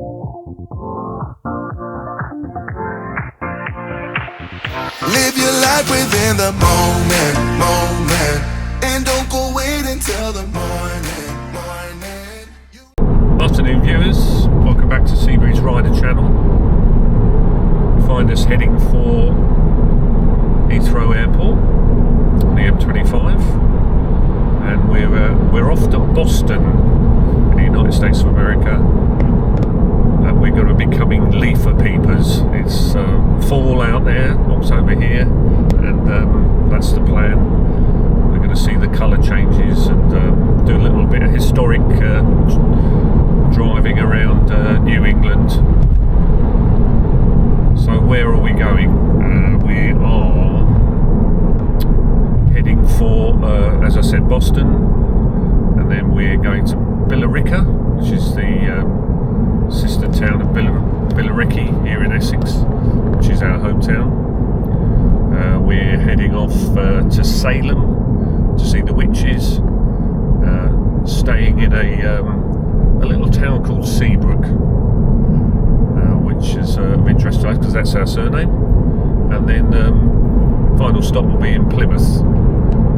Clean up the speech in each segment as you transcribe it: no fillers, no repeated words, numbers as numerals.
Live your life within the moment, and don't go wait until the morning. Afternoon viewers, welcome back to Seabreeze Rider channel. You find us heading for Heathrow Airport on the M25, and we're off to Boston in the United States of America. And we're going to be becoming Leafer Peepers. It's fall out there, October here, and that's the plan. We're going to see the colour changes and do a little bit of historic driving around New England. So where are we going? We are heading for, as I said, Boston, and then we're going to Billerica, which is the sister town of Billericay here in Essex, which is our hometown. We're heading off to Salem to see the witches, staying in a little town called Seabrook, which is of interest to us because that's our surname. And then final stop will be in Plymouth,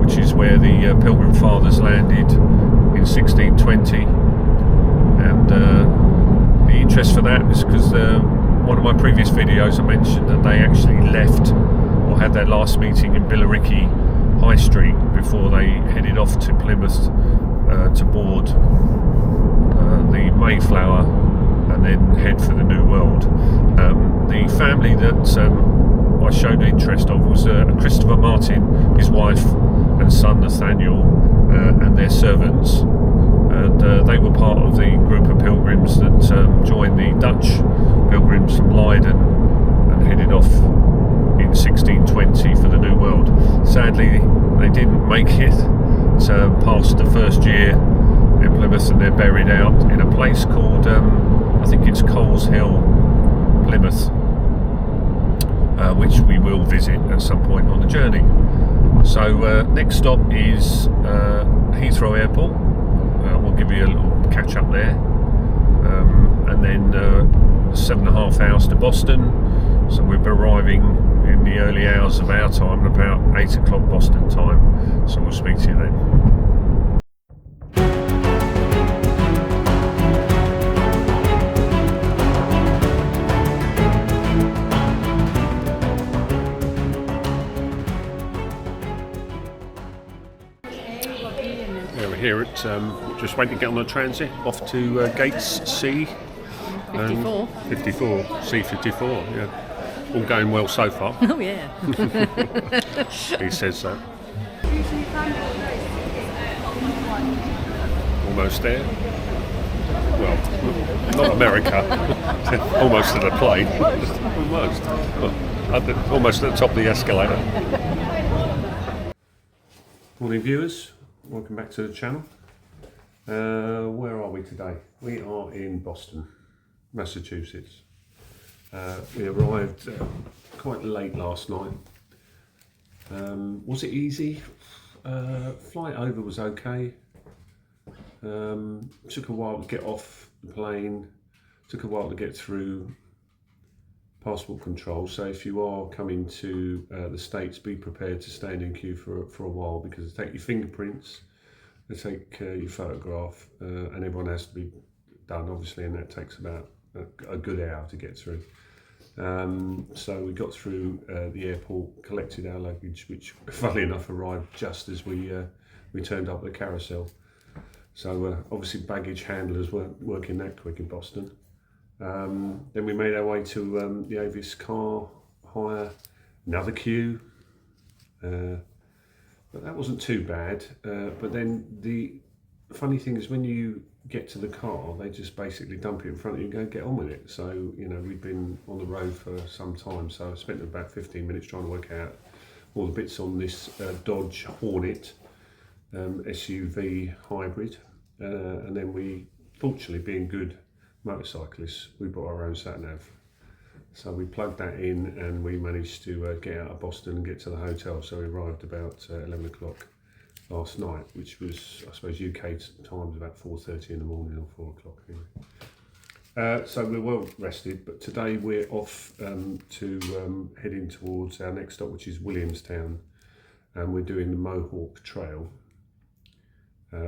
which is where the Pilgrim Fathers landed in 1620. And the interest for that is because one of my previous videos I mentioned that they actually left or had their last meeting in Billericay High Street before they headed off to Plymouth to board the Mayflower and then head for the New World. The family that I showed interest of was Christopher Martin, his wife and son Nathaniel, and their servants. And they were part of the group of pilgrims that joined the Dutch pilgrims from Leiden and headed off in 1620 for the New World. Sadly, they didn't make it past the first year in Plymouth, and they're buried out in a place called, I think it's Coles Hill, Plymouth, which we will visit at some point on the journey. So next stop is Heathrow Airport. We'll give you a little catch up there, and then 7.5 hours to Boston. So we'll be arriving in the early hours of our time, about 8 o'clock Boston time. So we'll speak to you then. Here at just waiting to get on the transit off to gates C 54. 54 C54. Yeah, all going well so far. Oh yeah. He says that. Almost there. Well, not America. Almost to the plane. Almost. Almost at the top of the escalator. Morning viewers. Welcome back to the channel. Where are we today? We are in Boston, Massachusetts. We arrived quite late last night. Was it easy? Flight over was okay. Took a while to get off the plane. Took a while to get through passport control. So if you are coming to the States, be prepared to stand in queue for a while, because they take your fingerprints, they take your photograph, and everyone has to be done, obviously, and that takes about a good hour to get through. So we got through the airport, collected our luggage, which funnily enough arrived just as we turned up at the carousel. So obviously baggage handlers weren't working that quick in Boston. Then we made our way to the Avis car hire, another queue, but that wasn't too bad. But then the funny thing is, when you get to the car, they just basically dump it in front of you and go get on with it. So, you know, we'd been on the road for some time, so I spent about 15 minutes trying to work out all the bits on this Dodge Hornet SUV hybrid, and then we, fortunately, being good motorcyclists, we brought our own sat-nav. So we plugged that in and we managed to get out of Boston and get to the hotel. So we arrived about 11 o'clock last night, which was, I suppose, UK time was about 4:30 in the morning or 4 o'clock anyway. So we're well rested, but today we're off to heading towards our next stop, which is Williamstown, and we're doing the Mohawk Trail,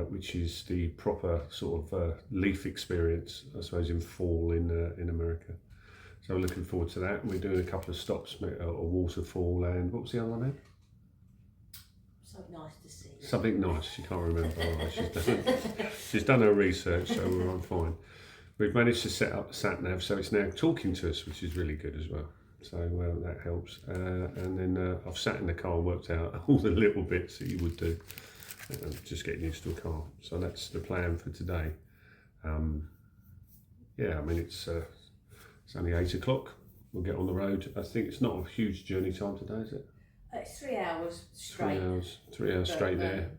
which is the proper sort of leaf experience, I suppose, in fall in America. So we're looking forward to that. We're doing a couple of stops, a waterfall, and what was the other one, Ed? Something nice to see. Something nice. She can't remember. She's done her research, so we're on fine. We've managed to set up the sat nav, so it's now talking to us, which is really good as well. So that helps. And then I've sat in the car and worked out all the little bits that you would do, just getting used to a car. So that's the plan for today. Yeah, I mean it's only 8 o'clock. We'll get on the road. I think it's not a huge journey time today, is it? It's 3 hours straight. 3 hours straight there.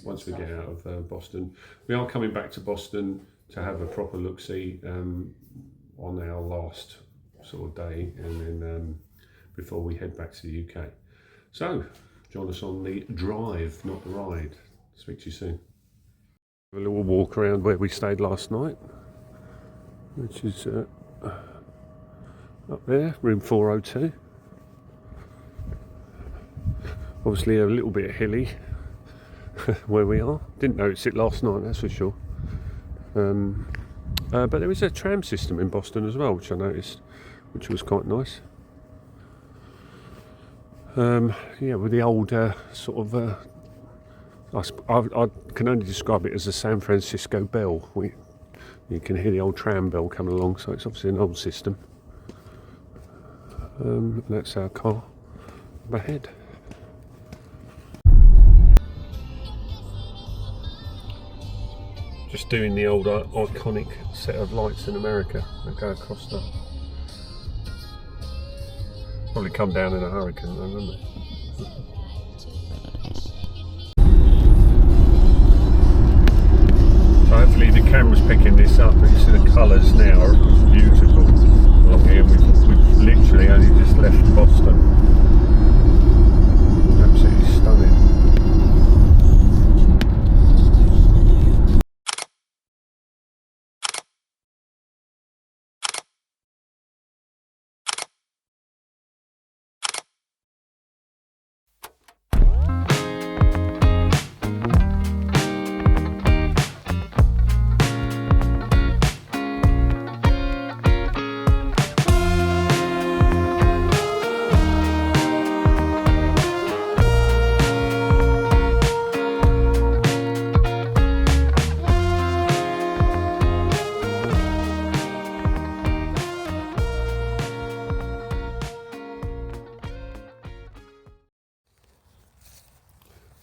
Once we get out of Boston, we are coming back to Boston to have a proper look-see on our last sort of day, and then before we head back to the UK. So join us on the drive, not the ride. Speak to you soon. A little walk around where we stayed last night, which is up there, room 402. Obviously a little bit hilly where we are. Didn't notice it last night, that's for sure. But there is a tram system in Boston as well, which I noticed, which was quite nice. Yeah, with the old sort of, I can only describe it as a San Francisco bell. You can hear the old tram bell coming along, so it's obviously an old system. And that's our car up ahead. Just doing the old iconic set of lights in America that go across the... Probably come down in a hurricane though, wouldn't it? So hopefully the camera's picking this up, but you see the colours now are beautiful along here. We've literally only just left Boston. Absolutely stunning.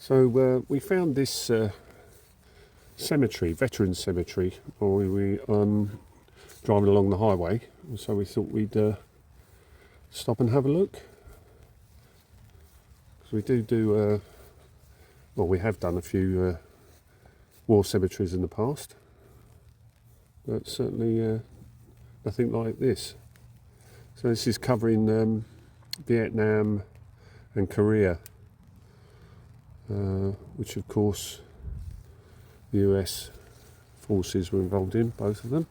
So we found this cemetery, veteran cemetery, while we were driving along the highway. So we thought we'd stop and have a look. Because we do, well, we have done a few war cemeteries in the past, but certainly nothing like this. So this is covering Vietnam and Korea. Which of course the US forces were involved in, both of them.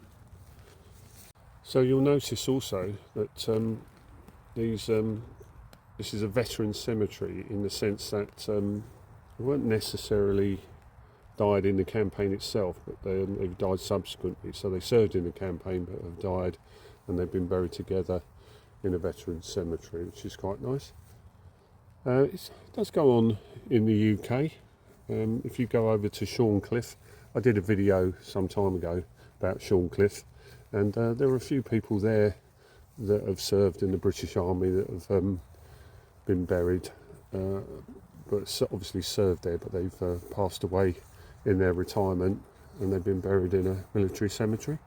So you'll notice also that this is a veteran cemetery in the sense that they weren't necessarily died in the campaign itself, but they've died subsequently. So they served in the campaign but have died, and they've been buried together in a veteran cemetery, which is quite nice. It does go on in the UK. If you go over to Shorncliffe, I did a video some time ago about Shorncliffe, and there are a few people there that have served in the British Army that have been buried, but obviously served there, but they've passed away in their retirement, and they've been buried in a military cemetery.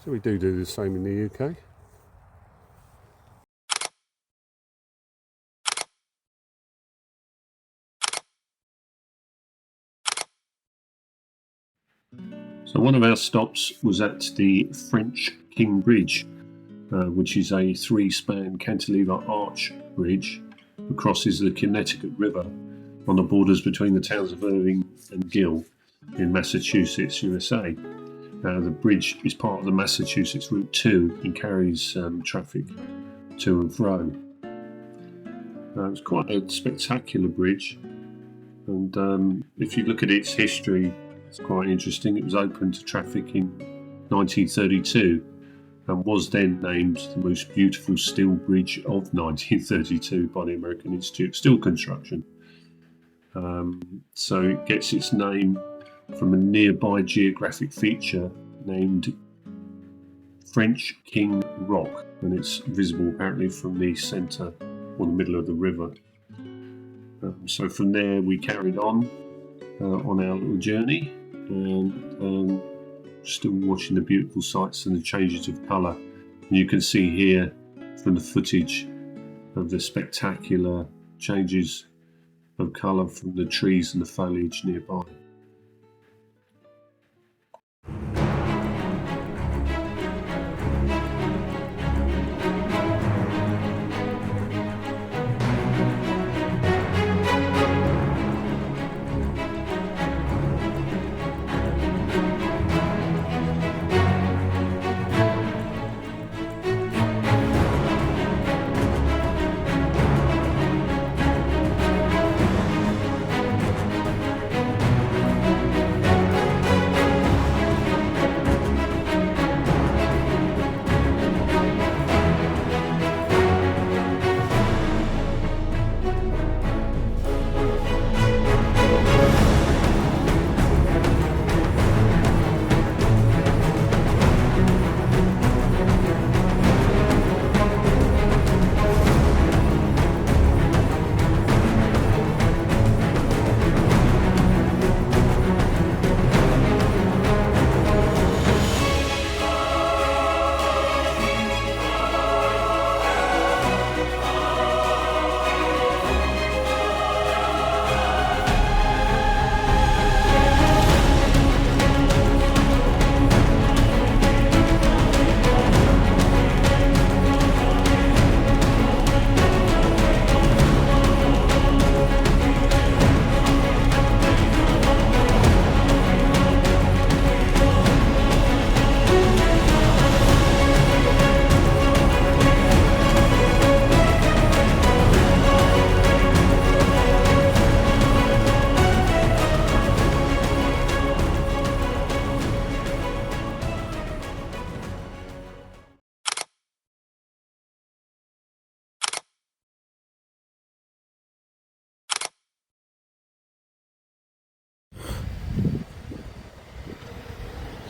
So we do the same in the UK. So one of our stops was at the French King Bridge, which is a 3-span cantilever arch bridge that crosses the Connecticut River on the borders between the towns of Irving and Gill in Massachusetts, USA. The bridge is part of the Massachusetts Route 2 and carries traffic to and fro. It's quite a spectacular bridge, and if you look at its history, it's quite interesting. It was opened to traffic in 1932 and was then named the most beautiful steel bridge of 1932 by the American Institute of Steel Construction. So it gets its name from a nearby geographic feature named French King Rock, and it's visible apparently from the centre or the middle of the river. So from there we carried on our little journey, and still watching the beautiful sights and the changes of colour. And you can see here from the footage of the spectacular changes of colour from the trees and the foliage nearby.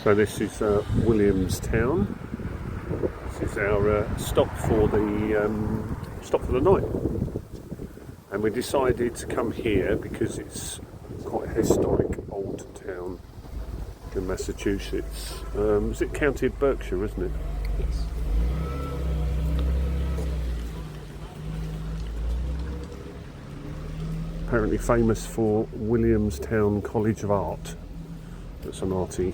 So this is Williamstown. This is our stop for the night, and we decided to come here because it's quite a historic old town in Massachusetts. Is it County of Berkshire, isn't it? Yes. Apparently famous for Williamstown College of Art. That's an arty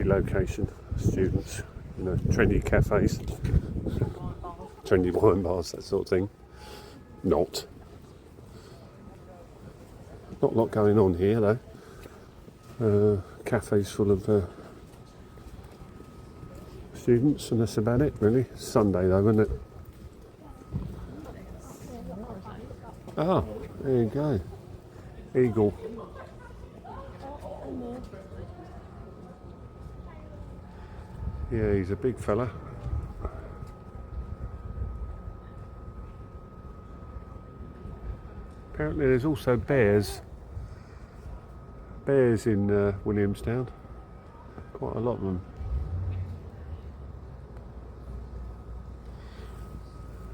location. Students, trendy cafes, trendy wine bars, that sort of thing. Not a lot going on here though. Cafes full of students, and that's about it really. Sunday though, isn't it? Ah, there you go. Eagle. Yeah, he's a big fella. Apparently there's also bears. Bears in Williamstown. Quite a lot of them.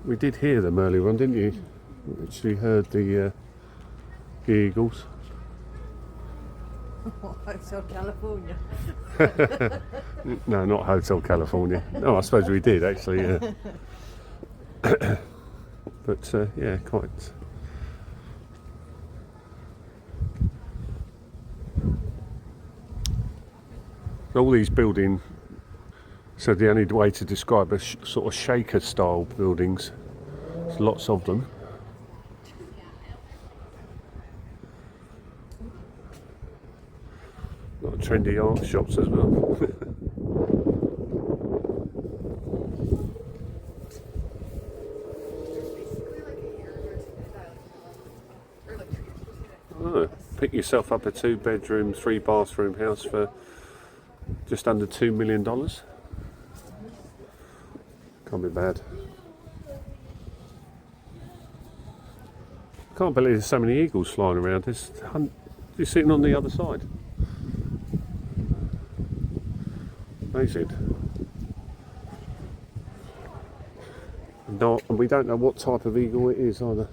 We did hear them earlier on, didn't you? We actually heard the eagles. Hotel California. No, not Hotel California. No, I suppose we did actually. Yeah. But yeah, quite. All these buildings. So the only way to describe a sort of shaker style buildings. There's lots of them. trendy art shops as well. Oh, pick yourself up a 2-bedroom, 3-bathroom house for just under $2 million. Can't be bad. Can't believe there's so many eagles flying around. There's sitting on the other side. Amazing. No, and we don't know what type of eagle it is either.